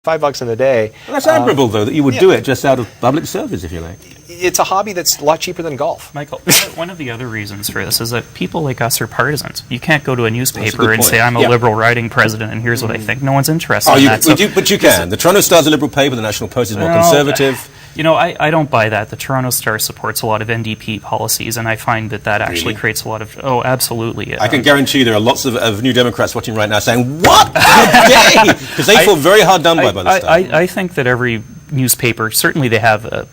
$5 in a day. Well, that's admirable, though, that you would do it just out of public service, if you like. It's a hobby that's a lot cheaper than golf. Michael, one of the other reasons for this is that people like us are partisans. You can't go to a newspaper and say, I'm a Liberal riding president, and here's what I think. No one's interested in that. But you can. The Toronto Star's a Liberal paper, the National Post is more conservative. You know, I don't buy that. The Toronto Star supports a lot of NDP policies, and I find that actually creates a lot of... Oh, absolutely. I can guarantee you there are lots of New Democrats watching right now saying, what? How dare you? Because they feel very hard done by the Star. I think that every newspaper, certainly they have a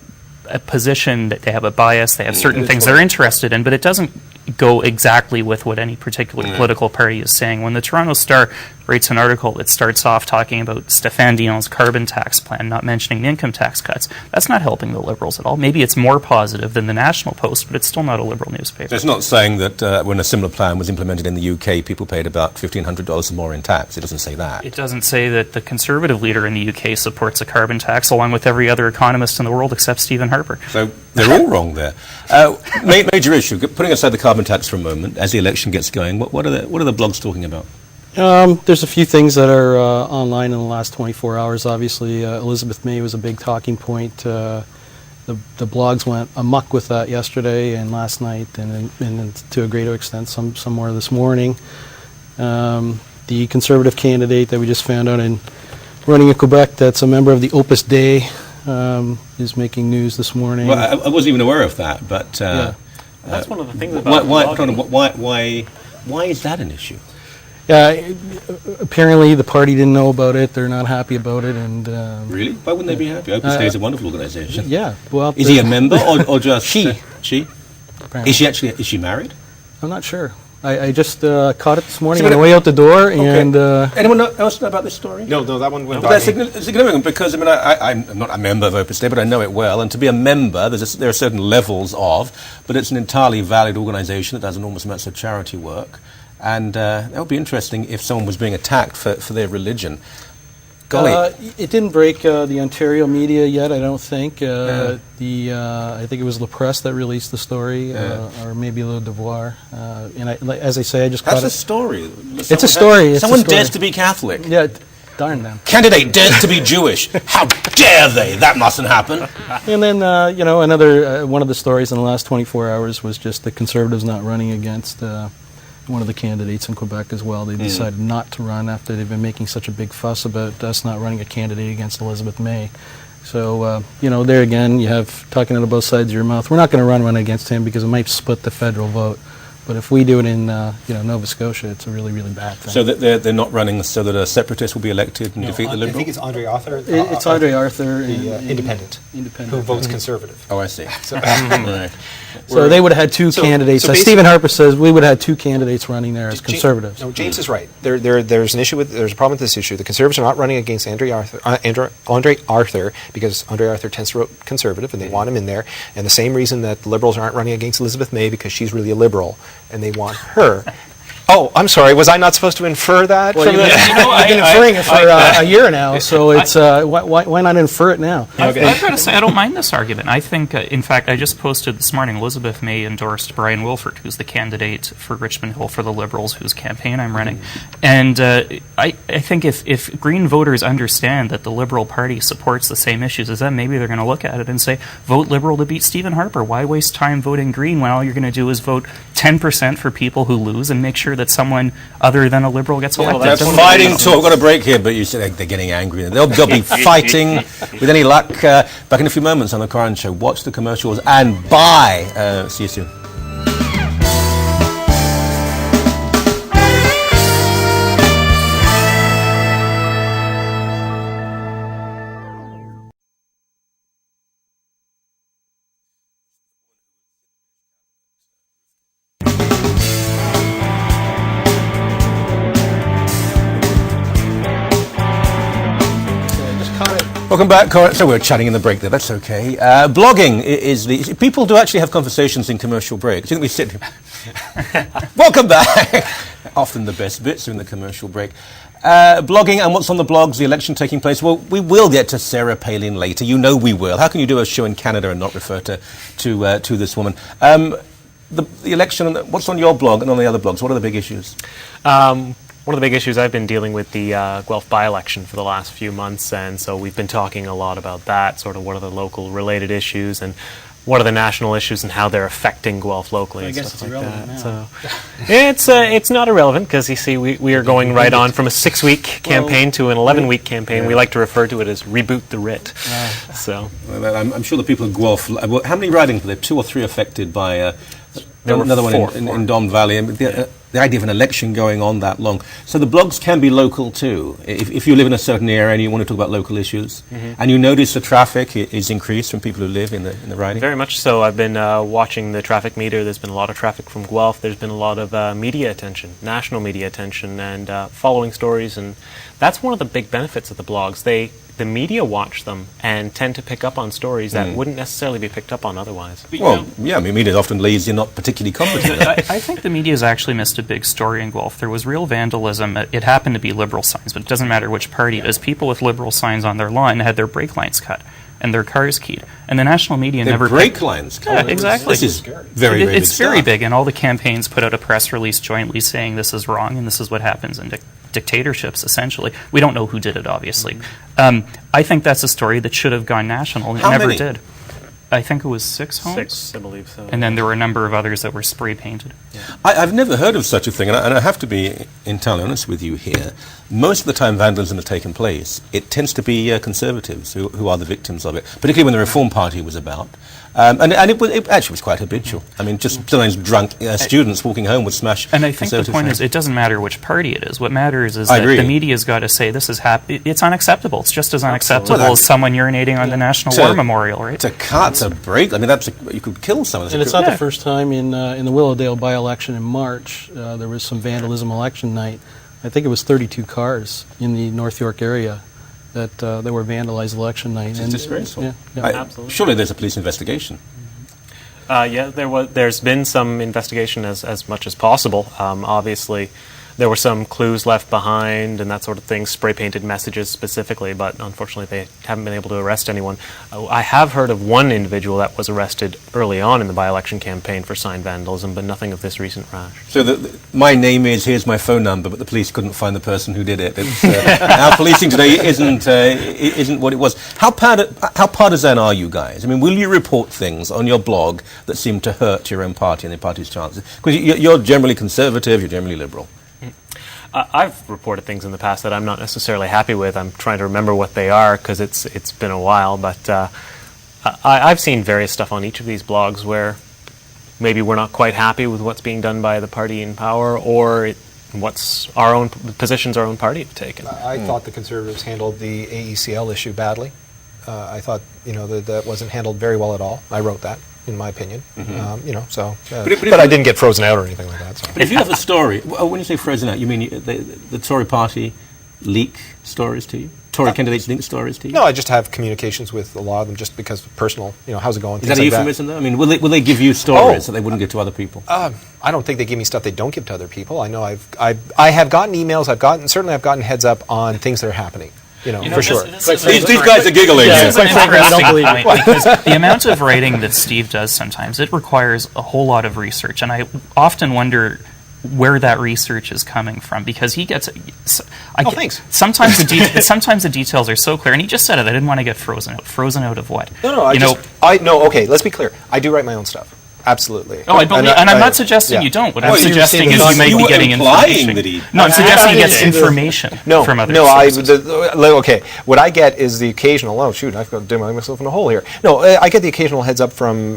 position, that they have a bias, they have certain things they're interested in, but it doesn't go exactly with what any particular political party is saying. When the Toronto Star writes an article that starts off talking about Stéphane Dion's carbon tax plan, not mentioning the income tax cuts, that's not helping the Liberals at all. Maybe it's more positive than the National Post, but it's still not a Liberal newspaper. So it's not saying that when a similar plan was implemented in the UK, people paid about $1,500 more in tax. It doesn't say that. It doesn't say that the Conservative leader in the UK supports a carbon tax, along with every other economist in the world except Stephen Harper. So they're all wrong there. Major issue, putting aside the carbon tax for a moment, as the election gets going, what are the blogs talking about? There's a few things that are online in the last 24 hours. Obviously, Elizabeth May was a big talking point. The blogs went amok with that yesterday and last night, and to a greater extent, some more this morning. The Conservative candidate that we just found out in running in Quebec, that's a member of the Opus Dei, is making news this morning. Well, I wasn't even aware of that, but that's one of the things about why is that an issue? Apparently the party didn't know about it. They're not happy about it, and really, why wouldn't they be happy? Opus Dei is a wonderful organisation. Yeah, well, is he a member or just she? She Apparently. Is she married? I'm not sure. I just caught it this morning on the way out the door. Okay. And anyone else know about this story? No, that one went by. That's significant because I'm not a member of Opus Dei, but I know it well. And to be a member, there are certain levels of, but it's an entirely valid organisation that does enormous amounts of charity work. And that would be interesting if someone was being attacked for their religion. Golly. It didn't break the Ontario media yet, I don't think. I think it was La Presse that released the story, or maybe Le Devoir. And as I say, I just caught it. That's a story. It's a story. Someone dares to be Catholic. Yeah, darn them. Candidate dares to be Jewish. How dare they? That mustn't happen. And then, another one of the stories in the last 24 hours was just the Conservatives not running against one of the candidates in Quebec as well. They decided not to run after they've been making such a big fuss about us not running a candidate against Elizabeth May. So, there again, you have talking out of both sides of your mouth. We're not going to run against him because it might split the federal vote. But if we do it in Nova Scotia, it's a really, really bad thing. So that they're not running so that a separatist will be elected and defeat the Liberal? I think it's Andre Arthur. It's Andre Arthur. Independent. Who votes Conservative. Oh, I see. Right. So they would have had two candidates. As Stephen Harper says, we would have had two candidates running there as Conservatives. No, James is right. There's an issue there's a problem with this issue. The Conservatives are not running against Andre Arthur because Andre Arthur tends to vote Conservative, and they want him in there. And the same reason that the Liberals aren't running against Elizabeth May because she's really a Liberal, and they want her. Oh, I'm sorry. Was I not supposed to infer that? Well, I've been inferring it for a year now, so it's why not infer it now? I've got to say, I don't mind this argument. I think, in fact, I just posted this morning, Elizabeth May endorsed Brian Wilford, who's the candidate for Richmond Hill for the Liberals, whose campaign I'm running. And I think if Green voters understand that the Liberal Party supports the same issues as them, maybe they're going to look at it and say, vote Liberal to beat Stephen Harper. Why waste time voting Green when all you're going to do is vote 10% for people who lose and make sure that someone other than a Liberal gets elected? That's fighting talk. We've got a break here, but you said they're getting angry. They'll be fighting with any luck. Back in a few moments on the Curran Show. Watch the commercials and buy. See you soon. Welcome back, Coren. So we're chatting in the break there, that's okay. Blogging is the... People do actually have conversations in commercial breaks. You think we sit... Welcome back! Often the best bits are in the commercial break. Blogging and what's on the blogs, the election taking place. Well, we will get to Sarah Palin later. You know we will. How can you do a show in Canada and not refer to this woman? The election, what's on your blog and on the other blogs? What are the big issues? one of the big issues I've been dealing with the Guelph by-election for the last few months, and so we've been talking a lot about that, sort of what are the local related issues and what are the national issues and how they're affecting Guelph locally. I guess it's irrelevant now. So it's not irrelevant because you see we are going right on from a 6-week campaign to an 11-week campaign. We like to refer to it as reboot the writ. So Well, I'm sure the people of Guelph. How many ridings were there? 2 or 3 affected by. There were another four. one in Don Valley. I mean, the idea of an election going on that long. So the blogs can be local too. If you live in a certain area and you want to talk about local issues, and you notice the traffic is increased from people who live in the riding. very much so. I've been watching the traffic meter. There's been a lot of traffic from Guelph. There's been a lot of media attention, national media attention, and following stories. And that's one of the big benefits of the blogs. The media watch them and tend to pick up on stories that wouldn't necessarily be picked up on otherwise. Well, yeah, I mean, media is often lazy and not particularly competent. I think the media has actually missed a big story in Guelph. There was real vandalism. It happened to be Liberal signs, but it doesn't matter which party it is. People with Liberal signs on their lawn had their brake lines cut and their cars keyed. And the national media Their never... brake lines. Yeah, exactly. This is very, very It's big very stuff. big, and all the campaigns put out a press release jointly saying this is wrong and this is what happens in dictatorships, essentially. We don't know who did it, obviously. I think that's a story that should have gone national, and it How never many? did. I think it was 6 homes. 6, I believe so. And then there were a number of others that were spray painted. I've never heard of such a thing, and I have to be entirely honest with you here. Most of the time vandalism has taken place, it tends to be Conservatives who are the victims of it, particularly when the Reform Party was about. And it actually was quite habitual. I mean, just sometimes drunk students walking home would smash And I think the Conservative point flags. is, it doesn't matter which party it is. What matters is I that agree. the media's got to say this is it's unacceptable. It's just as unacceptable Well, as someone urinating on the National To- War Memorial, right? To cut, to break, I mean, you could kill someone. And it's not the first time in the Willowdale by-election in March. There was some vandalism election night. I think it was 32 cars in the North York area that were vandalized election night. It's disgraceful. Yeah. Absolutely. Surely there's a police investigation. There's been some investigation as much as possible. Obviously, there were some clues left behind and that sort of thing, spray-painted messages specifically, but unfortunately they haven't been able to arrest anyone. I have heard of one individual that was arrested early on in the by-election campaign for sign vandalism, but nothing of this recent rash. So my name is, here's my phone number, but the police couldn't find the person who did it. It's, our policing today isn't what it was. How partisan are you guys? I mean, will you report things on your blog that seem to hurt your own party and the party's chances? Because you're generally conservative, you're generally liberal. I've reported things in the past that I'm not necessarily happy with. I'm trying to remember what they are because it's been a while, but I've seen various stuff on each of these blogs where maybe we're not quite happy with what's being done by the party in power or what's our own positions our own party have taken. I thought the Conservatives handled the AECL issue badly. I thought that wasn't handled very well at all. I wrote that, in my opinion. But I didn't get frozen out or anything like that. So. But if you have a story, when you say frozen out, you mean the Tory party leak stories to you? Tory candidates link stories to you? No, I just have communications with a lot of them just because of personal, how's it going? Is that a things like euphemism, though? I mean, will they give you stories that they wouldn't give to other people? I don't think they give me stuff they don't give to other people. I know I have gotten emails, I've gotten heads up on things that are happening, for sure. These guys are giggling This here. is an Quite frankly, I don't interesting believe point because the amount of writing that Steve does sometimes, it requires a whole lot of research, and I often wonder where that research is coming from because he gets. Thanks. Sometimes the details are so clear, and he just said it. I didn't want to get frozen out. Frozen out of what? No, okay, let's be clear. I do write my own stuff. Absolutely. Oh, I believe, and I'm not suggesting yeah. you don't. What Well, I'm you just suggesting said is that you may you be were getting implying information. that he- No, I'm suggesting he gets didn't say that. information No, from other no. sources. Okay. What I get is the occasional. Oh shoot, I've got to dig myself in a hole here. No, I get the occasional heads up from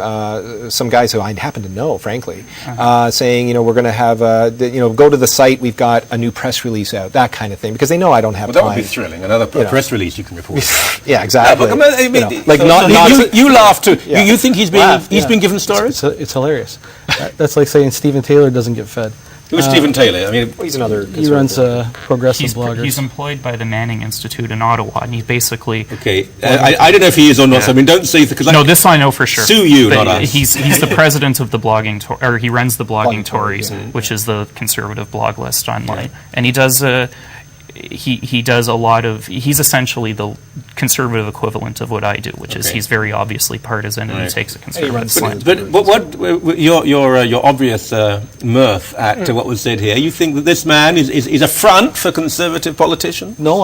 some guys who I happen to know, frankly, saying we're going to have go to the site. We've got a new press release out, that kind of thing, because they know I don't have Well, that time. would be thrilling. Another press release you can report. Yeah, exactly. Yeah, but, I mean, You you laugh too. Yeah. You think he's been given stories? It's hilarious. That's like saying Stephen Taylor doesn't get fed. Who is Stephen Taylor? I mean, He's another. He runs Progressive He's Bloggers. employed by the Manning Institute in Ottawa, and he basically. okay. I don't know if he is or not. So I mean, don't say because No, this I know for sure. Sue you, But not us. He's the president of the or he runs the Blogging Blogging Tories, Tories, which is the conservative blog list online, and he does. he does a lot of. He's essentially the conservative equivalent of what I do, which is he's very obviously partisan and he takes a conservative slant. But what your obvious mirth at what was said here? You think that this man is a front for conservative politicians? No,